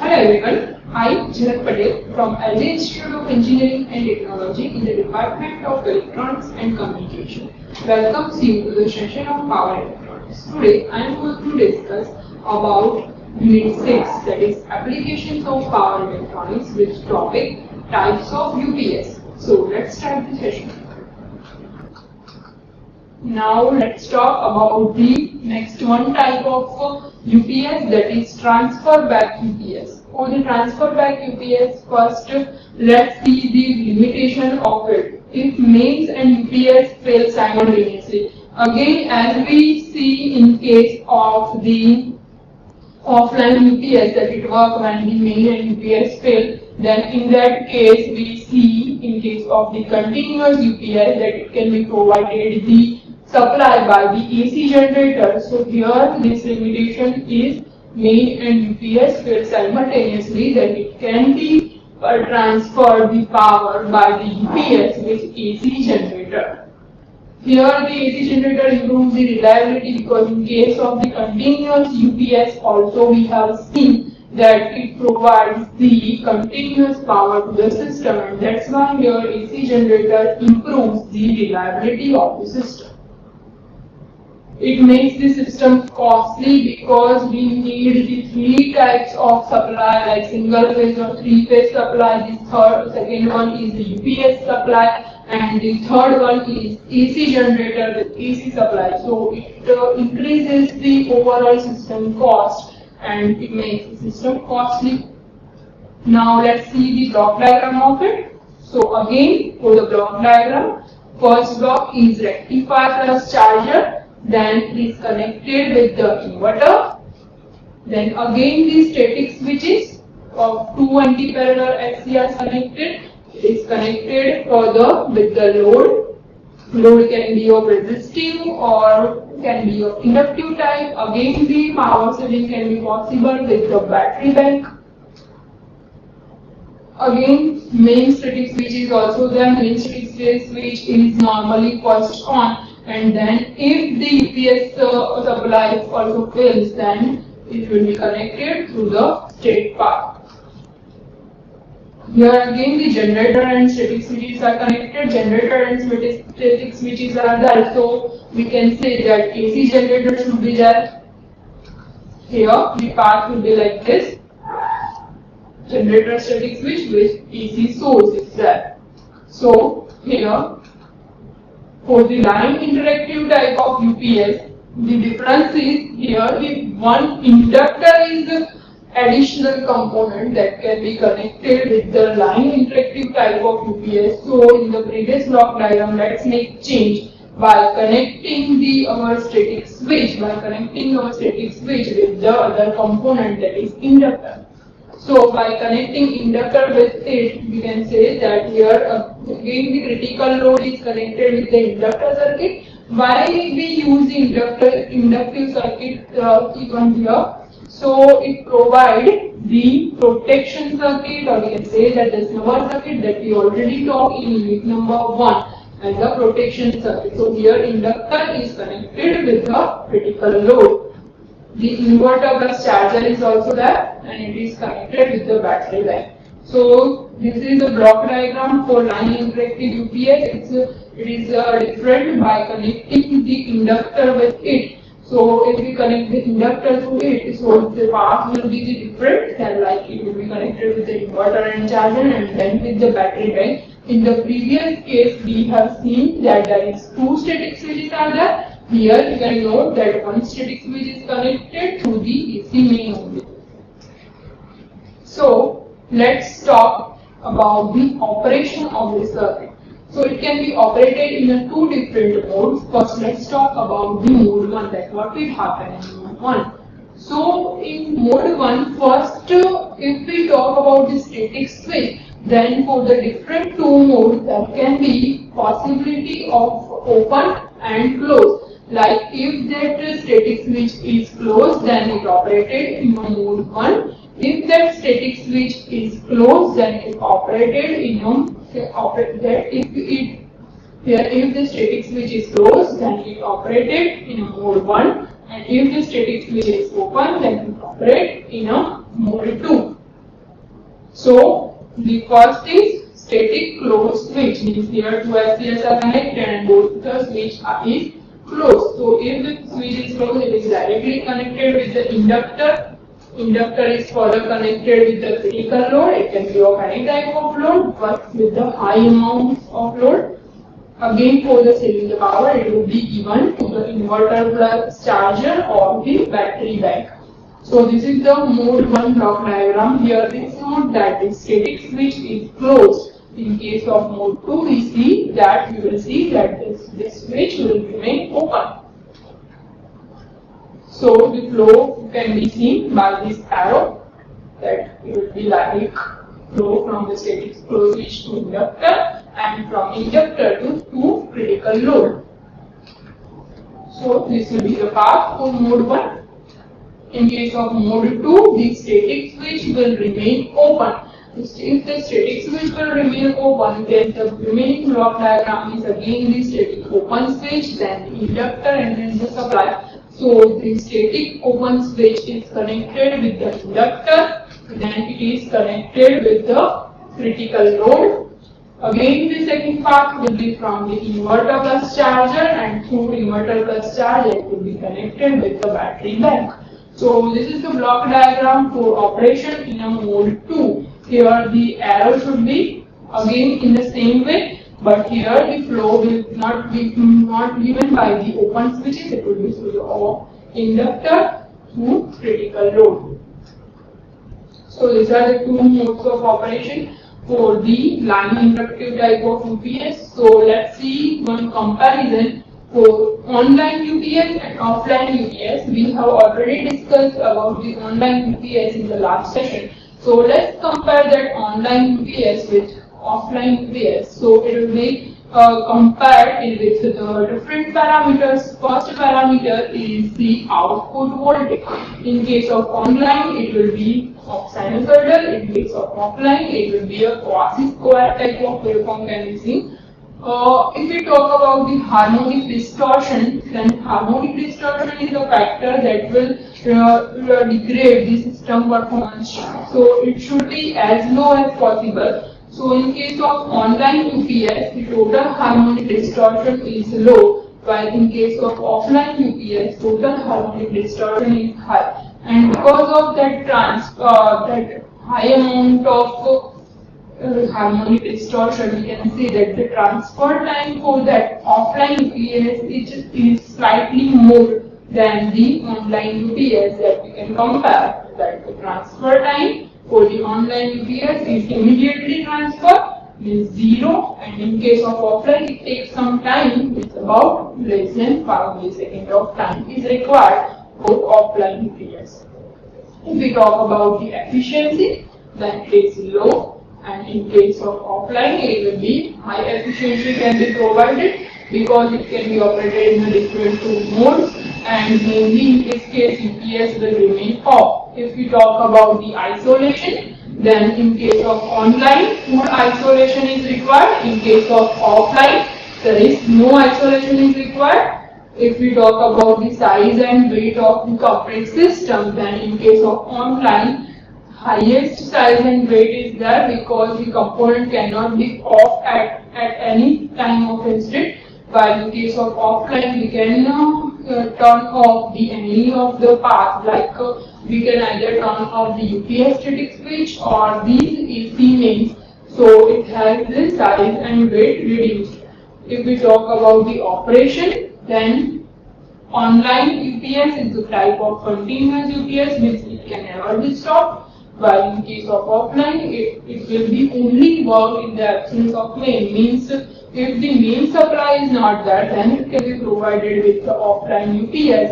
Hi everyone, I Jhanat Patel from LJ Institute of Engineering and Technology in the Department of Electronics and Communication. Welcomes you to the session of Power Electronics. Today I am going to discuss about Unit 6, that is Applications of Power Electronics, with topic Types of UPS. So let's start the session. Now let's talk about the next one type of UPS, that is transfer back UPS. For the transfer back UPS, first let's see the limitation of it. If mains and UPS fail simultaneously, again as we see in case of the offline UPS that it works when the main and UPS fail, then in that case we see in case of the continuous UPS that it can be provided the supply by the AC generator. So here this limitation is main and UPS fail simultaneously, that it can be transferred the power by the UPS with AC generator. Here the AC generator improves the reliability because in case of the continuous UPS also we have seen that it provides the continuous power to the system, and that's why here AC generator improves the reliability of the system. It makes the system costly because we need the three types of supply, like single phase or three phase supply. The second one is the UPS supply, and the third one is AC generator with AC supply. So it increases the overall system cost and it makes the system costly. Now let's see the block diagram of it. So again, for the block diagram, first block is rectifier plus charger. Then it is connected with the inverter. Then again the static switches of two anti-parallel XCRs connected. It is connected further with the load. Load can be of resistive or can be of inductive type. Again the power saving can be possible with the battery bank. Again main static switch is also there. Main static switch is normally first on, and then if the UPS supply also fails, then it will be connected through the state path. Here again the generator and static switches are connected. Generator and static switches are there, so we can say that AC generator should be there. Here the path will be like this. Generator static switch with AC source is there. So here for the line interactive type of UPS, the difference is here the one inductor is the additional component that can be connected with the line interactive type of UPS. So in the previous block diagram, let's make change by connecting our static switch with the other component, that is inductor. So by connecting inductor with it, we can say that here again the critical load is connected with the inductor circuit. Why we use the inductive circuit even here? So it provides the protection circuit, or we can say that the silver circuit that we already talked in unit number 1 as the protection circuit. So here inductor is connected with the critical load. The inverter plus charger is also there, and it is connected with the battery bank. So this is the block diagram for line interactive UPS. It is different by connecting the inductor with it. So if we connect the inductor to it, so the path will be the different, and like it will be connected with the inverter and charger, and then with the battery bank. In the previous case, we have seen that there is two static switches are there. Here you can note that one static switch is connected to the AC main only. So let's talk about the operation of this circuit. So it can be operated in two different modes. First let's talk about the mode 1, that what will happen in mode 1. So in mode 1, first if we talk about the static switch, then for the different two modes there can be possibility of open and close. Like if that static switch is closed, then it operated in mode 1. If that static switch is closed, then it operated in if the static switch is closed, then it operated in mode 1, and if the static switch is open, then it operates in a mode 2. So the first is static closed switch, means here two SCS are connected and both the switch is closed. So if the switch is closed, it is directly connected with the inductor. Inductor is further connected with the critical load. It can be of any type of load, but with the high amounts of load. Again, for the saving the power, it will be given to the inverter plus charger or the battery bank. So this is the mode 1 block diagram. Here this note that the static switch is closed. In case of mode 2, we see that you will see that this switch will remain open. So the flow can be seen by this arrow, that it will be like flow from the static closed switch to inductor and from inductor to critical load. So this will be the path for mode 1. In case of mode 2, the static switch will remain open. If the static switch will remain open, then the remaining block diagram is again the static open switch, then the inductor and then the supply. So the static open switch is connected with the inductor, then it is connected with the critical load. Again, the second part will be from the inverter plus charger, and through inverter plus charger it will be connected with the battery bank. So this is the block diagram for operation in a mode 2. Here the arrow should be again in the same way, but here the flow will not be given by the open switches. It will be through the inductor to critical load. So these are the two modes of operation for the line inductive type of UPS. So let's see one comparison for online UPS and offline UPS. We have already discussed about the online UPS in the last session. So let's compare that online UPS with offline UPS. So it will be compared with the different parameters. First parameter is the output voltage. In case of online, it will be of sinusoidal. In case of offline, it will be a quasi-square type of waveform can be seen. If we talk about the harmonic distortion, then harmonic distortion is a factor that will degrade the system performance. So it should be as low as possible. So in case of online UPS, the total harmonic distortion is low, while in case of offline UPS, total harmonic distortion is high. And because of that that high amount of harmonic distortion, we can say that the transfer time for that offline UPS is slightly more than the online UPS that we can compare. That the transfer time for the online UPS is immediately transfer, means 0, and in case of offline it takes some time, it's about less than 5 milliseconds of time is required for offline UPS. If we talk about the efficiency, then it is low. And in case of offline, it will be high efficiency can be provided because it can be operated in a different two modes, and mainly in this case UPS will remain off. If we talk about the isolation, then in case of online, full isolation is required. In case of offline, there is no isolation is required. If we talk about the size and weight of the complete system, then in case of online, highest size and weight is there because the component cannot be off at any time of instant. While in case of offline, we can turn off any of the parts, like we can either turn off the UPS static switch or these AC mains, so it has the size and weight reduced. If we talk about the operation, then online UPS is the type of continuous UPS, means it can never be stopped. While in case of offline, it will be only work in the absence of main, means if the main supply is not there, then it can be provided with the offline UPS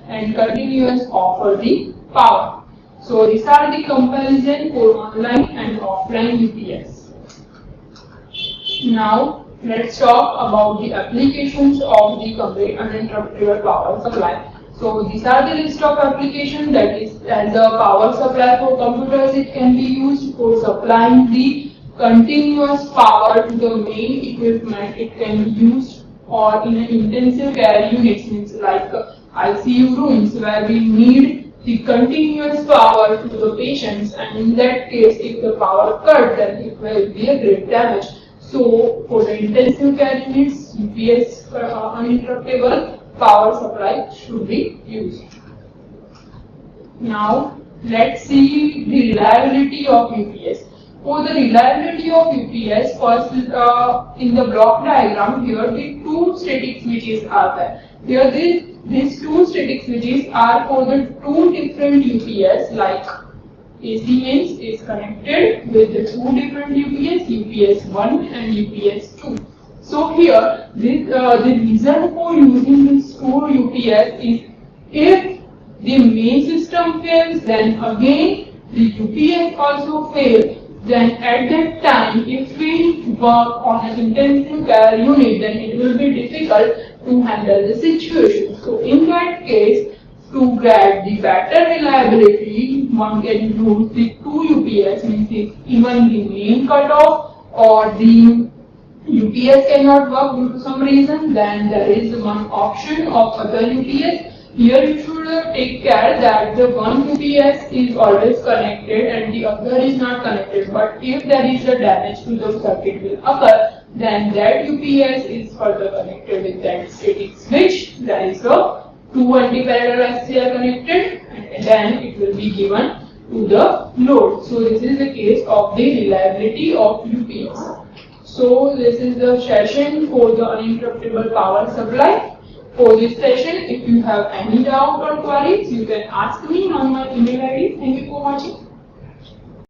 and continuous offer the power. So these are the comparison for online and offline UPS. Now let's talk about the applications of the complete uninterruptible power supply. So these are the list of applications, that is as a power supply for computers. It can be used for supplying the continuous power to the main equipment. It can be used or in an intensive care units, means like ICU rooms where we need the continuous power to the patients, and in that case if the power cut, then it will be a great damage. So for the intensive care units, UPS uninterruptible power supply should be used. Now let's see the reliability of UPS. For the reliability of UPS, first in the block diagram, here the two static switches are there. Here these two static switches are for the two different UPS, like AC mains is connected with the two different UPS, UPS 1 and UPS 2. So here the reason for using these two UPS is if the main system fails, then again the UPS also fails. Then at that time, if we work on an intensive care unit, then it will be difficult to handle the situation. So in that case, to get the better reliability, one can use the two UPS, means if even the main cutoff or the UPS cannot work due to some reason, then there is one option of other UPS. Here you should take care that the one UPS is always connected and the other is not connected. But if there is a damage to the circuit will occur, then that UPS is further connected with that static switch. There is a two anti-parallel SCR connected, and then it will be given to the load. So this is the case of the reliability of UPS. So this is the session for the uninterruptible power supply. For this session, if you have any doubt or queries, you can ask me on my email ID. Thank you for watching.